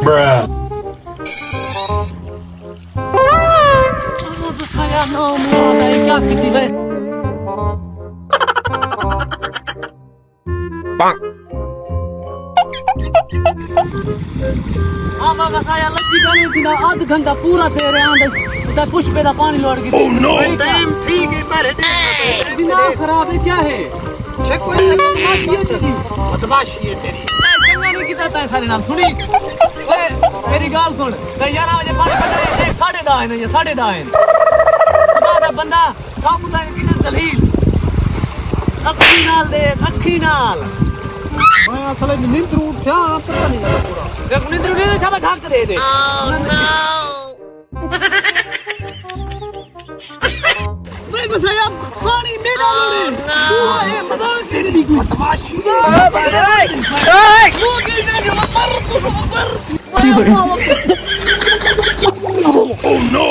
Bruh. saya nomor dari kaki tiba. Bang. Ama saya लगी गई थी ना आध घंटा पूरा तेरे अंदर ते पुष्पे दा पानी लौट गई। Oh no. टाइम ठीक है पर दिमाग खराब है क्या है? चेक कोई बदमाशी है तेरी चंगा नहीं किता तै सारे नाम सुनी ओए मेरी गाल सुन ते 11 बजे पानी कटे 10:30 है ये 10:30 है खुदा दा बंदा साबुता किने जलील अखी नाल दे अखी नाल मैं असल में नींद उठा पता नहीं लगा पूरा देख नींद उठे सब ढक दे दे भाई बस यार पानी में डालो रे तू ये मजाक तेरी दी कोई तमाशी है तू गिरने जो मर तू मर Oh no.